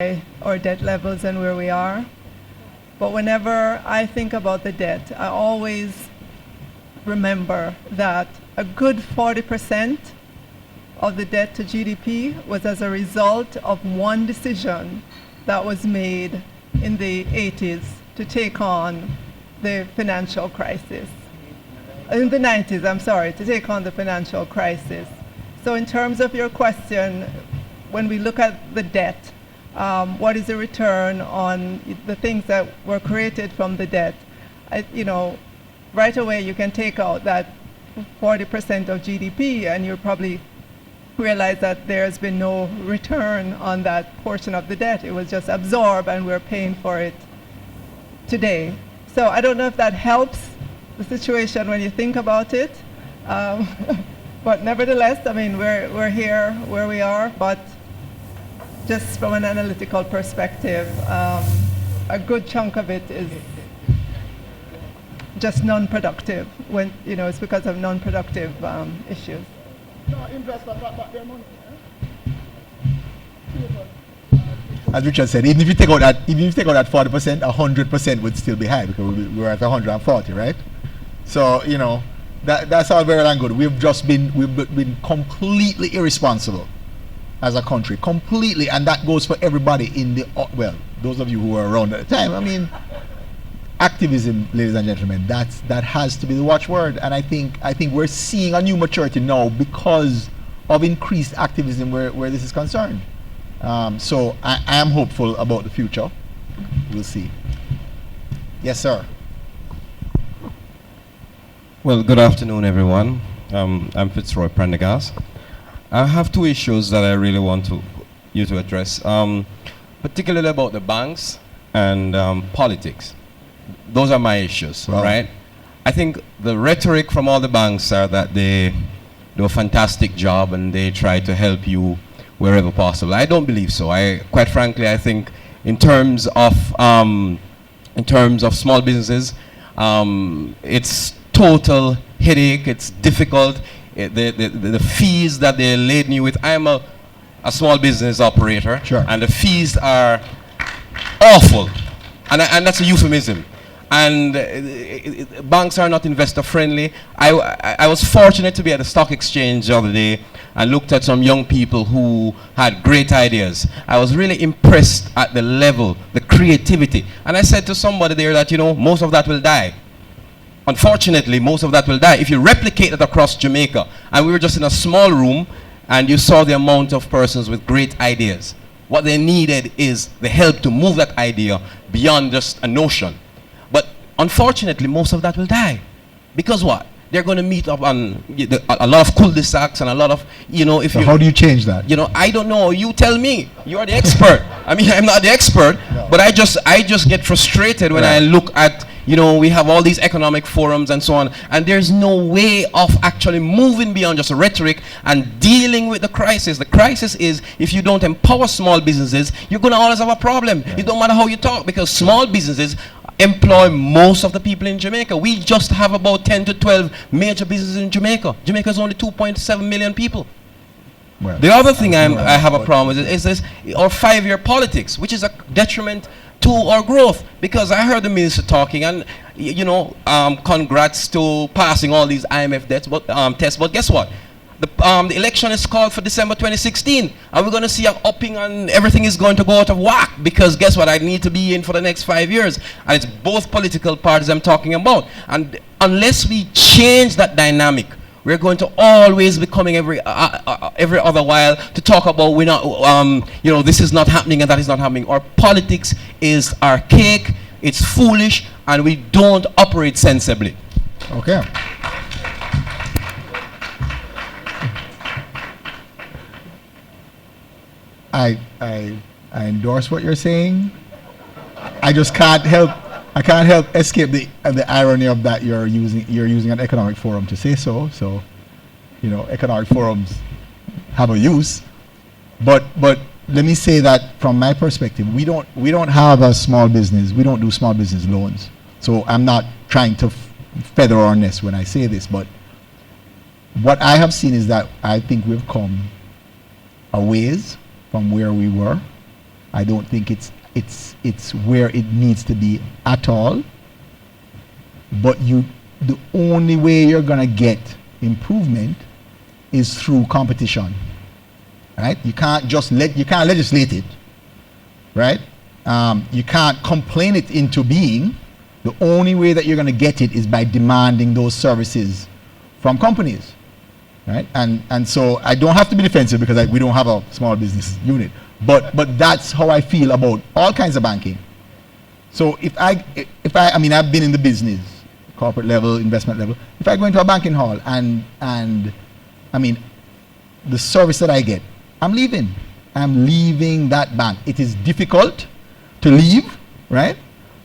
our debt levels and where we are. But whenever I think about the debt, I always remember that a good 40% of the debt to GDP was as a result of one decision that was made in the 80s to take on the financial crisis. In the 90s, I'm sorry, to take on the financial crisis. So in terms of your question, when we look at the debt, what is the return on the things that were created from the debt? Right away you can take out that 40% of GDP and you'll probably realize that there's been no return on that portion of the debt. It was just absorbed and we're paying for it today. So I don't know if that helps the situation when you think about it. But nevertheless, I mean, we're here where we are, but just from an analytical perspective, a good chunk of it is just non-productive. When it's because of non-productive issues. No, investors got back their money. As Richard said, even if you take out that 40%, 100% would still be high because we're at 140, right? So that's all very well and good. We've been completely irresponsible as a country, completely, and that goes for everybody in the those of you who were around at the time. I mean, activism, ladies and gentlemen, that has to be the watchword, and I think we're seeing a new maturity now because of increased activism where this is concerned. So I am hopeful about the future. We'll see. Yes, sir. Well, good afternoon, everyone. I'm Fitzroy Prendergast. I have two issues that I really want you to address, particularly about the banks and politics. Those are my issues, right? I think the rhetoric from all the banks are that they do a fantastic job and they try to help you wherever possible. I don't believe so. Quite frankly, I think in terms of small businesses, it's total headache. It's difficult. The fees that they're laden you with. I'm a small business operator, sure, and the fees are awful, and that's a euphemism. And banks are not investor friendly. I was fortunate to be at the stock exchange the other day and looked at some young people who had great ideas. I was really impressed at the level, the creativity. And I said to somebody there that, most of that will die. Unfortunately, most of that will die. If you replicate it across Jamaica, and we were just in a small room, and you saw the amount of persons with great ideas. What they needed is the help to move that idea beyond just a notion. But unfortunately, most of that will die. Because what? They're going to meet up on a lot of cul-de-sacs and a lot of, if so how do you change that? I don't know. You tell me. You are the expert. I mean, I'm not the expert, no. But I just get frustrated when I look at, we have all these economic forums and so on, and there's no way of actually moving beyond just rhetoric and dealing with the crisis. The crisis is if you don't empower small businesses, you're going to always have a problem. It don't matter how you talk, because small businesses employ most of the people in Jamaica. We just have about 10 to 12 major businesses in Jamaica. Jamaica is only 2.7 million people. Well, the other thing I have a problem with is this, our 5-year politics, which is a detriment to our growth. Because I heard the minister talking, and congrats to passing all these IMF tests, but guess what? The election is called for December 2016, and we're going to see an upping, and everything is going to go out of whack, because guess what? I need to be in for the next 5 years, and it's both political parties I'm talking about. And unless we change that dynamic, we're going to always be coming every other while to talk about we're not, this is not happening and that is not happening. Our politics is archaic, it's foolish, and we don't operate sensibly. Okay. I endorse what you're saying. I just can't help escape the irony of that you're using an economic forum to say so. So, economic forums have a use, but let me say that from my perspective, we don't have a small business. We don't do small business loans. So I'm not trying to feather our nest when I say this, but what I have seen is that I think we've come a ways from where we were. I don't think it's where it needs to be at all. But the only way you're gonna get improvement is through competition, right? You can't legislate it, right? You can't complain it into being. The only way that you're going to get it is by demanding those services from companies, right? And so I don't have to be defensive because we don't have a small business unit, but that's how I feel about all kinds of banking. So I mean, I've been in the business, corporate level, investment level. If I go into a banking hall and I mean, the service that I get, I'm leaving that bank. It is difficult to leave, right?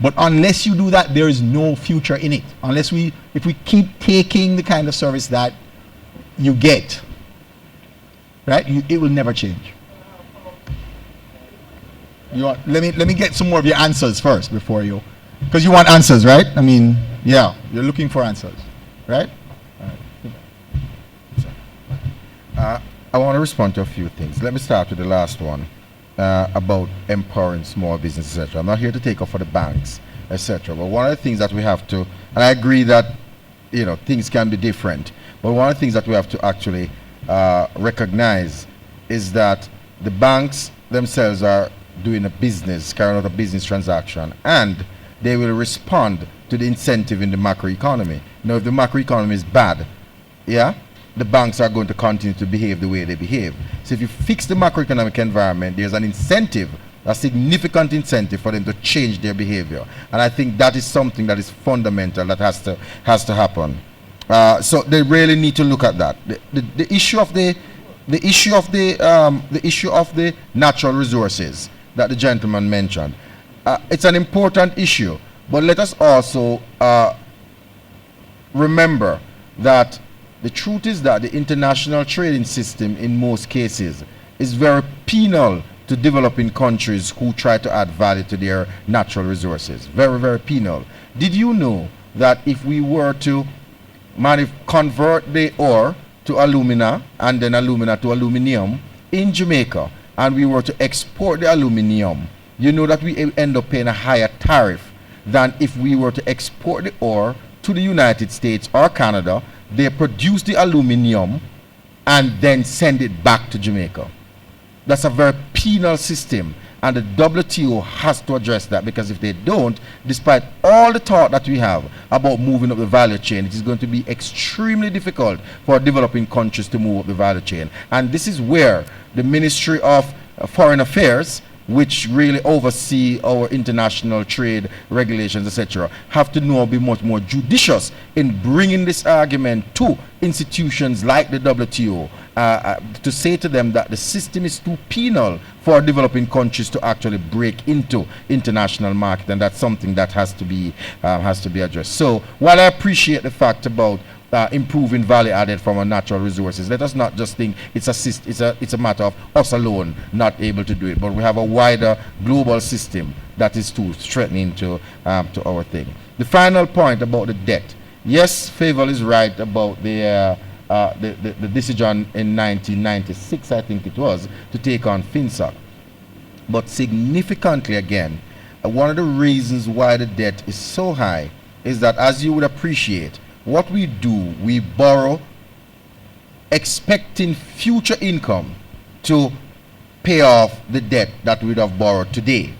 But unless you do that, there is no future in it. If we keep taking the kind of service that you get, right, it will never change. Let me get some more of your answers first before you, because you want answers, right? I mean, yeah, you're looking for answers, right? I want to respond to a few things. Let me start with the last one about empowering small business, etc. I'm not here to take off for the banks, etc. But one of the things that we have to, and I agree that things can be different, but one of the things that we have to actually recognize is that the banks themselves are doing a business, carrying out a business transaction, and they will respond to the incentive in the macroeconomy. Now, if the macroeconomy is bad, yeah, the banks are going to continue to behave the way they behave. So if you fix the macroeconomic environment, there's an incentive, a significant incentive for them to change their behavior. And I think that is something that is fundamental that has to happen. So they really need to look at that. The issue of the issue of the natural resources that the gentleman mentioned, it's an important issue. But let us also remember that the truth is that the international trading system in most cases is very penal to developing countries who try to add value to their natural resources. Very, very penal. Did you know that if we were to convert the ore to alumina and then alumina to aluminium in Jamaica, and we were to export the aluminium, you know that we end up paying a higher tariff than if we were to export the ore to the United States or Canada. They produce the aluminium and then send it back to Jamaica. That's a very penal system, and the WTO has to address that, because if they don't, despite all the talk that we have about moving up the value chain, it is going to be extremely difficult for developing countries to move up the value chain. And this is where the Ministry of Foreign Affairs, which really oversee our international trade regulations, etc., have to now be much more judicious in bringing this argument to institutions like the WTO, to say to them that the system is too penal for developing countries to actually break into international market, and that's something that has to be addressed. So while I appreciate the fact about improving value added from our natural resources, let us not just think it's a matter of us alone not able to do it, but we have a wider global system that is too threatening to our thing. The final point about the debt. Yes, Favour is right about the decision in 1996, I think it was, to take on FinSoc. But significantly again, one of the reasons why the debt is so high is that, as you would appreciate, what we do, we borrow expecting future income to pay off the debt that we would have borrowed today.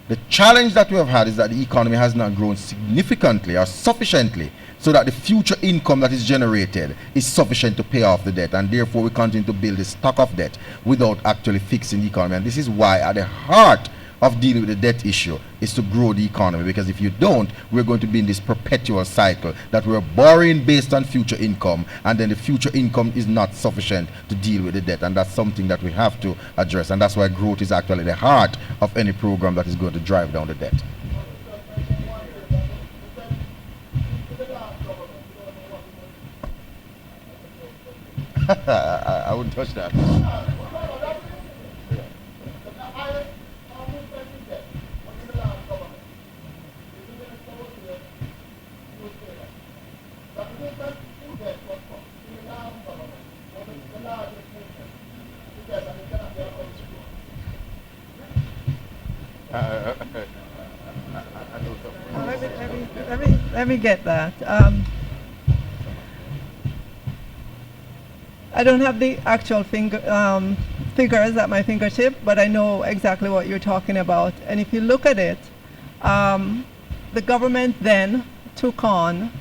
The challenge that we have had is that the economy has not grown significantly or sufficiently so that the future income that is generated is sufficient to pay off the debt, and therefore we continue to build a stock of debt without actually fixing the economy. And this is why at the heart of dealing with the debt issue is to grow the economy, because if you don't, we're going to be in this perpetual cycle that we're borrowing based on future income, and then the future income is not sufficient to deal with the debt, and that's something that we have to address, and that's why growth is actually the heart of any program that is going to drive down the debt. I wouldn't touch that. Let me get that. I don't have the actual figures at my fingertip, but I know exactly what you're talking about. And if you look at it, the government then took on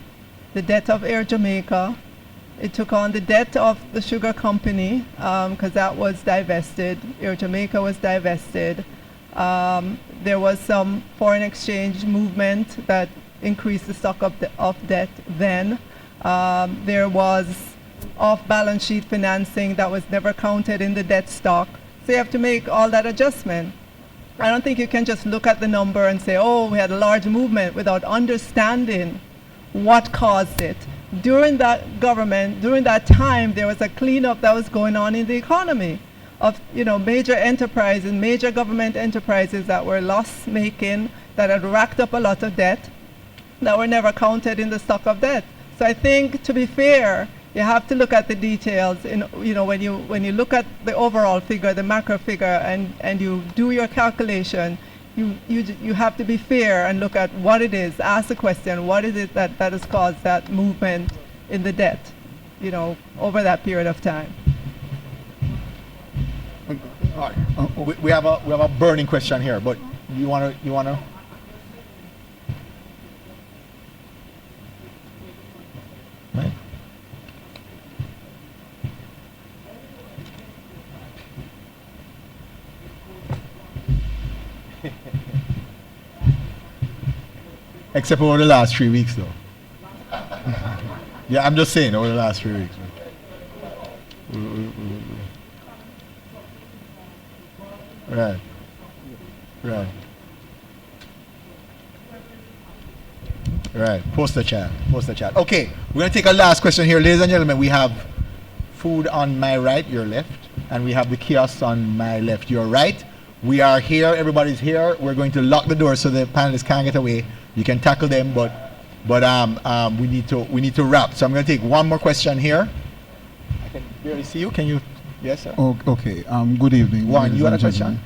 the debt of Air Jamaica. It took on the debt of the sugar company because that was divested. Air Jamaica was divested. There was some foreign exchange movement that increased the stock of debt then. There was off-balance sheet financing that was never counted in the debt stock. So you have to make all that adjustment. I don't think you can just look at the number and say, oh, we had a large movement without understanding what caused it. During that government, during that time, there was a cleanup that was going on in the economy of major enterprises, major government enterprises that were loss-making, that had racked up a lot of debt, that were never counted in the stock of debt. So I think, to be fair, you have to look at the details. When you look at the overall figure, the macro figure, and you do your calculation, you have to be fair and look at what it is. Ask the question: what is it that has caused that movement in the debt, over that period of time? All right. We have a burning question here, but you wanna. Right. Except over the last 3 weeks, though. Yeah, I'm just saying over the last 3 weeks. Right. Right. Right. Post the chat. Post the chat. Okay, we're going to take a last question here. Ladies and gentlemen, we have food on my right, your left, and we have the kiosks on my left, your right. We are here. Everybody's here. We're going to lock the door so the panelists can't get away. You can tackle them, but we need to wrap. So I'm going to take one more question here. I can barely see you. Can you? Yes, sir. Oh, okay. Good evening. Warren, you had a question?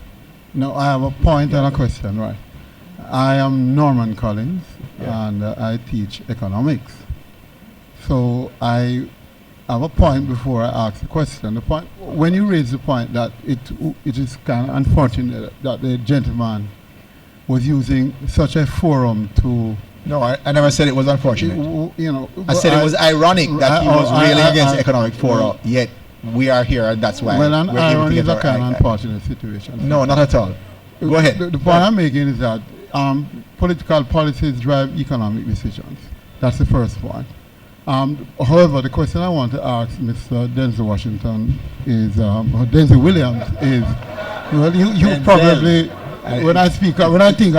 No, I have a point and a question. Right. I am Norman Collins, and I teach economics. So I have a point before I ask the question. The point, when you raise the point that it is kind of unfortunate that the gentleman was using such a forum to... No, I never said it was unfortunate. I said it was ironic that he was railing against the economic forum, yet we are here, and that's why well, an we're able to irony get is a our kind of unfortunate situation. No, not at all. Go ahead. The point I'm making is that political policies drive economic decisions. That's the first point. However, the question I want to ask Mr. Denzel Washington is, or Denzel Williams is, well, you Denzel. Probably, when I think of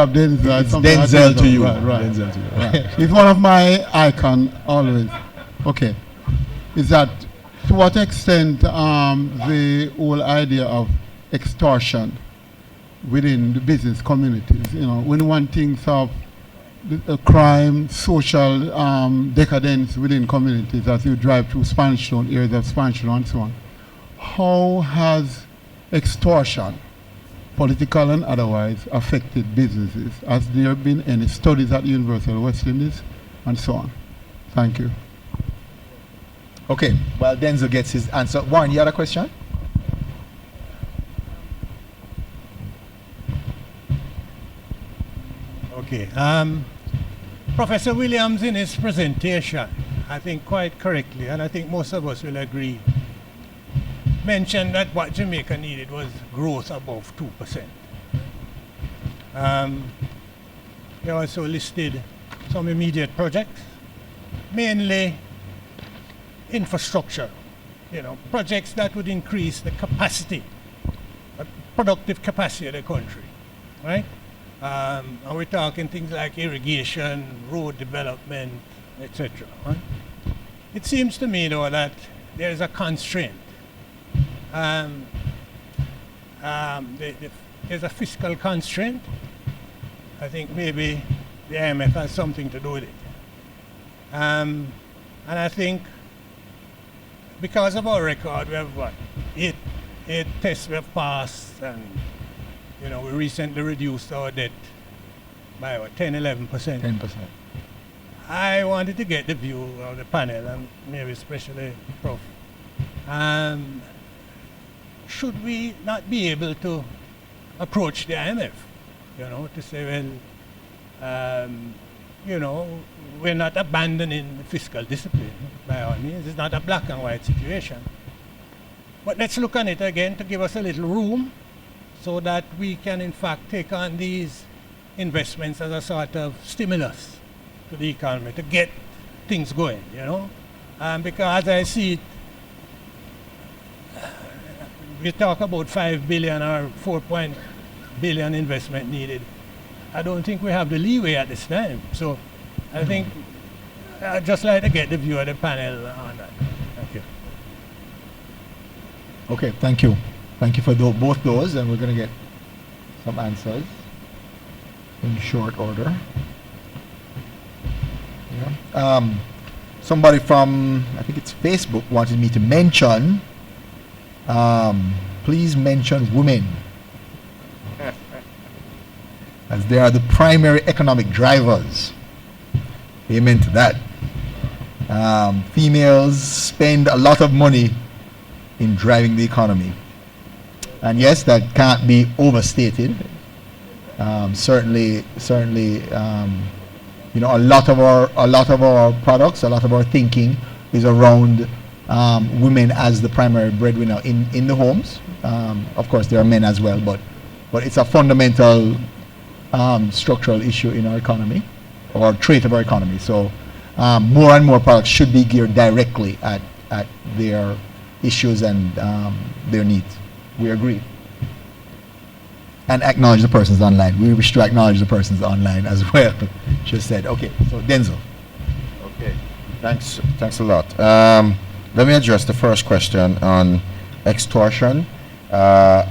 Denzel, it's Denzel to you. Right. Denzel to you. Right. He's one of my icons always. Okay. Is that to what extent the whole idea of extortion within the business communities, when one thinks of crime, social decadence within communities as you drive through Spanish Town, areas of Spanish Town and so on, how has extortion, political and otherwise, affected businesses? Has there been any studies at the University of West Indies and so on? Thank you. Okay, well, Denzel gets his answer. Warren, you had a question? Okay. Professor Williams, in his presentation, I think quite correctly, and I think most of us will agree, mentioned that what Jamaica needed was growth above 2%. He also listed some immediate projects, mainly infrastructure, projects that would increase the capacity, productive capacity of the country, right? And we're talking things like irrigation, road development, etc. Right? It seems to me, though, that there is a constraint. There's a fiscal constraint. I think maybe the IMF has something to do with it. And I think because of our record, we have what? Eight tests we have passed, and You know, we recently reduced our debt by what, 10-11%. 10%. I wanted to get the view of the panel, and maybe especially Prof. Should we not be able to approach the IMF, you know, to say, well, you know, we're not abandoning fiscal discipline by all means. It's not a black and white situation. But let's look on it again to give us a little room so that we can in fact take on these investments as a sort of stimulus to the economy to get things going, you know. Because as I see it, we talk about 5 billion or 4 billion investment needed. I don't think we have the leeway at this time. So I think I'd just like to get the view of the panel on that. Thank you. Okay, thank you. Thank you for both those, and we're going to get some answers in short order. Yeah. Somebody from, I think it's Facebook, wanted me to mention, please mention women, as they are the primary economic drivers. Amen to that. Females spend a lot of money in driving the economy, and yes, that can't be overstated. Certainly, you know, a lot of our products, a lot of our thinking is around women as the primary breadwinner in the homes. Of course, there are men as well, but it's a fundamental structural issue in our economy, or trait of our economy. So more and more products should be geared directly at their issues and their needs. We agree. And acknowledge the persons online. We wish to acknowledge the persons online as well. Just said, okay, so Denzel. Okay, thanks a lot. Let me address the first question on extortion. I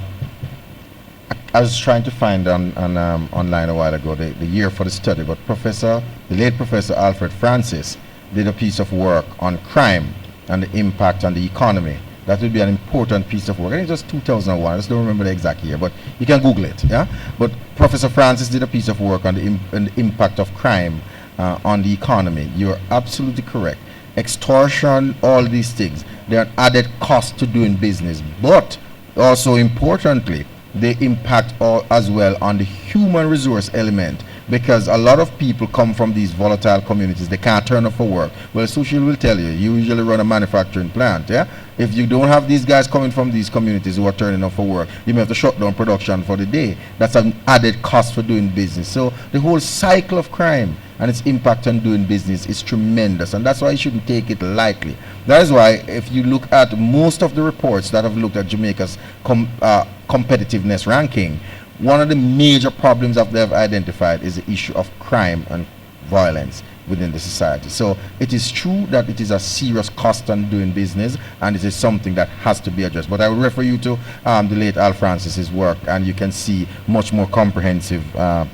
was trying to find online a while ago the year for the study, but the late Professor Alfred Francis did a piece of work on crime and the impact on the economy. That would be an important piece of work. I think it was 2001. I just don't remember the exact year, but you can Google it. Yeah. But Professor Francis did a piece of work on the impact of crime on the economy. You're absolutely correct. Extortion, all these things, they're an added cost to doing business. But also importantly, they impact as well on the human resource element, because a lot of people come from these volatile communities. They can't turn up for work. Well, social will tell you, you usually run a manufacturing plant. Yeah. If you don't have these guys coming from these communities who are turning up for work, you may have to shut down production for the day. That's an added cost for doing business. So the whole cycle of crime and its impact on doing business is tremendous, and that's why you shouldn't take it lightly. That is why if you look at most of the reports that have looked at Jamaica's competitiveness ranking, one of the major problems that they've identified is the issue of crime and violence within the society. So it is true that it is a serious cost on doing business, and it is something that has to be addressed. But I will refer you to the late Al Francis's work, and you can see much more comprehensive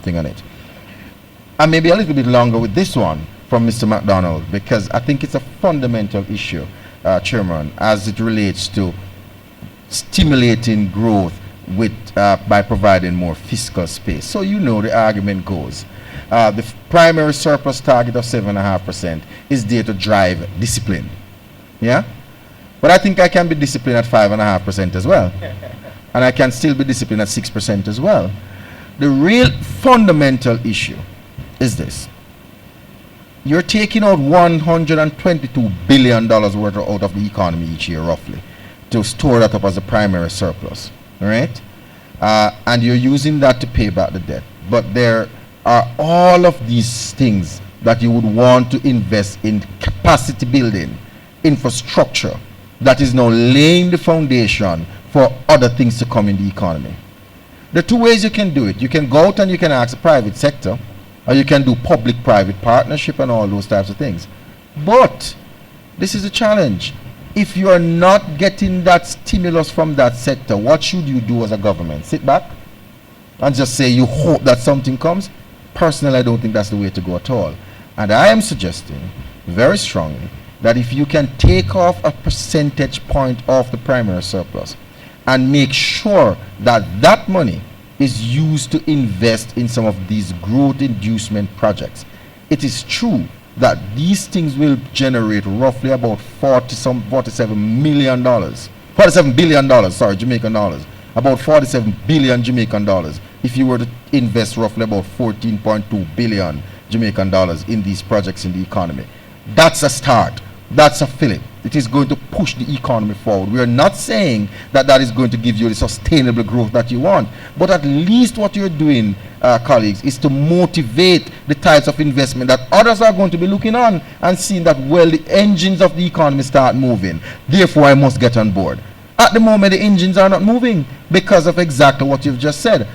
thing on it. And maybe a little bit longer with this one from Mr. McDonald, because I think it's a fundamental issue, Chairman, as it relates to stimulating growth by providing more fiscal space. So you know the argument goes. The primary surplus target of 7.5% is there to drive discipline. Yeah? But I think I can be disciplined at 5.5% as well. And I can still be disciplined at 6% as well. The real fundamental issue is this. You're taking out $122 billion worth out of the economy each year, roughly, to store that up as a primary surplus. All right? And you're using that to pay back the debt. But there are all of these things that you would want to invest in capacity building, infrastructure, that is now laying the foundation for other things to come in the economy. There are two ways you can do it. You can go out and you can ask the private sector, or you can do public-private partnership and all those types of things. But this is a challenge. If you are not getting that stimulus from that sector, what should you do as a government? Sit back and just say you hope that something comes? Personally, I don't think that's the way to go at all. And I am suggesting very strongly that if you can take off a percentage point off the primary surplus and make sure that that money is used to invest in some of these growth inducement projects. It is true that these things will generate roughly about $47 million, $47 billion, sorry, Jamaican dollars, about 47 billion Jamaican dollars if you were to invest roughly about 14.2 billion Jamaican dollars in these projects in the economy. That's a start. That's a fillip. It is going to push the economy forward. We are not saying that that is going to give you the sustainable growth that you want, but at least what you're doing, colleagues, is to motivate the types of investment that others are going to be looking on and seeing that, well, the engines of the economy start moving. Therefore, I must get on board. At the moment, the engines are not moving because of exactly what you've just said.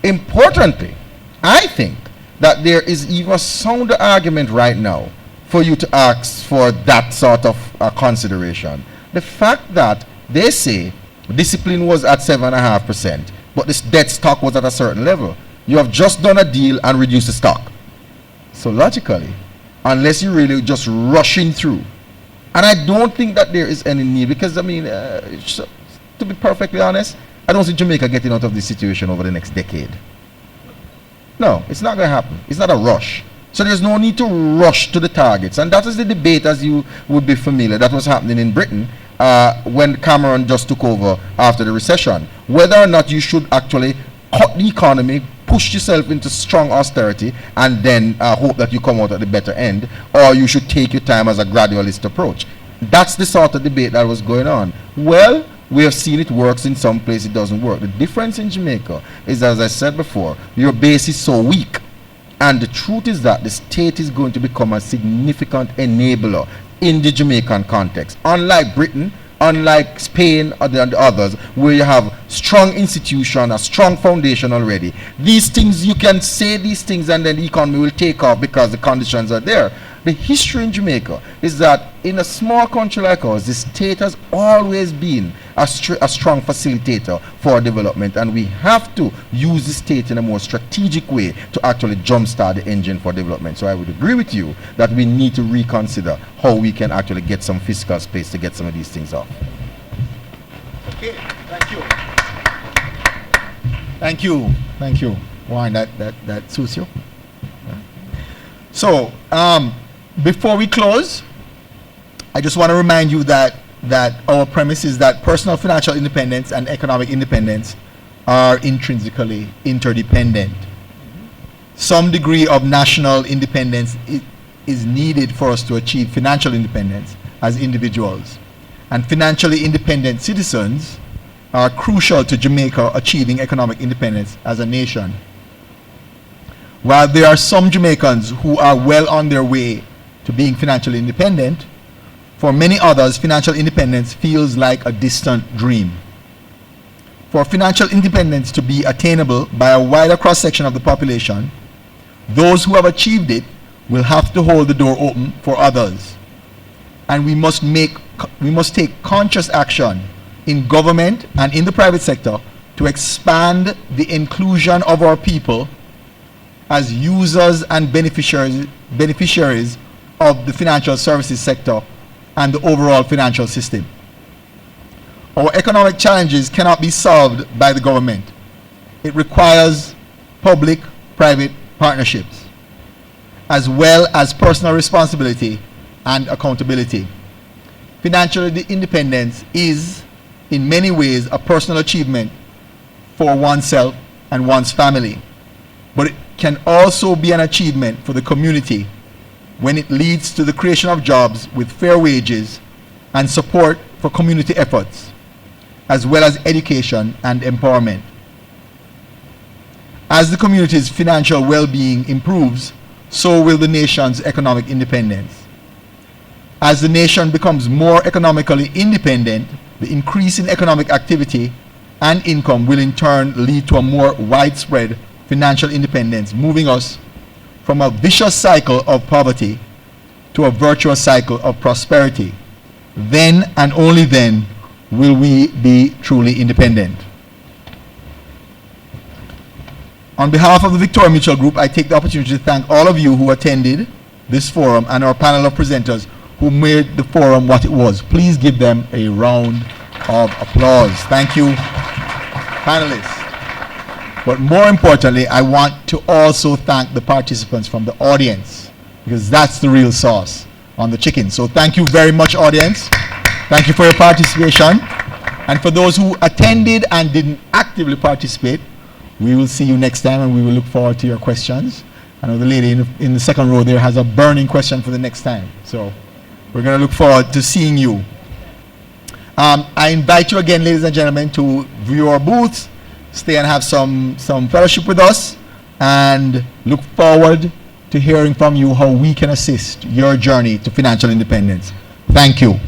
Importantly, I think that there is even a sounder argument right now for you to ask for that sort of consideration. The fact that they say discipline was at 7.5%, but this debt stock was at a certain level. You have just done a deal and reduced the stock. So logically, unless you're really just rushing through, and I don't think that there is any need, because I mean, to be perfectly honest, I don't see Jamaica getting out of this situation over the next decade. No, it's not going to happen. It's not a rush. So there's no need to rush to the targets. And that is the debate, as you would be familiar, that was happening in Britain when Cameron just took over after the recession. Whether or not you should actually cut the economy, push yourself into strong austerity, and then hope that you come out at the better end, or you should take your time as a gradualist approach. That's the sort of debate that was going on. Well, we have seen it works in some places, it doesn't work. The difference in Jamaica is, as I said before, your base is so weak. And the truth is that the state is going to become a significant enabler in the Jamaican context. Unlike Britain, unlike Spain and the others, where you have strong institution, a strong foundation already. These things, you can say these things and then the economy will take off because the conditions are there. The history in Jamaica is that in a small country like ours, the state has always been a strong facilitator for development, and we have to use the state in a more strategic way to actually jumpstart the engine for development. So I would agree with you that we need to reconsider how we can actually get some fiscal space to get some of these things off. Okay, thank you. Thank you. Thank you. Warren, that suits you. So, before we close, I just want to remind you that our premise is that personal financial independence and economic independence are intrinsically interdependent. Some degree of national independence is needed for us to achieve financial independence as individuals. And financially independent citizens are crucial to Jamaica achieving economic independence as a nation. While there are some Jamaicans who are well on their way to being financially independent, for many others, financial independence feels like a distant dream. For financial independence to be attainable by a wider cross-section of the population, those who have achieved it will have to hold the door open for others. And we must take conscious action in government and in the private sector to expand the inclusion of our people as users and beneficiaries of the financial services sector and the overall financial system. Our economic challenges cannot be solved by the government. It requires public-private partnerships, as well as personal responsibility and accountability. Financial independence is, in many ways, a personal achievement for oneself and one's family, but it can also be an achievement for the community when it leads to the creation of jobs with fair wages and support for community efforts, as well as education and empowerment. As the community's financial well-being improves, so will the nation's economic independence. As the nation becomes more economically independent, the increase in economic activity and income will in turn lead to a more widespread financial independence, moving us from a vicious cycle of poverty to a virtuous cycle of prosperity. Then and only then will we be truly independent. On behalf of the Victoria Mutual Group, I take the opportunity to thank all of you who attended this forum and our panel of presenters who made the forum what it was. Please give them a round of applause. Thank you, panelists. But more importantly, I want to also thank the participants from the audience, because that's the real sauce on the chicken. So thank you very much, audience. Thank you for your participation. And for those who attended and didn't actively participate, we will see you next time, and we will look forward to your questions. I know the lady in the second row there has a burning question for the next time. So we're going to look forward to seeing you. I invite you again, ladies and gentlemen, to view our booths, stay and have some fellowship with us, and look forward to hearing from you how we can assist your journey to financial independence. Thank you.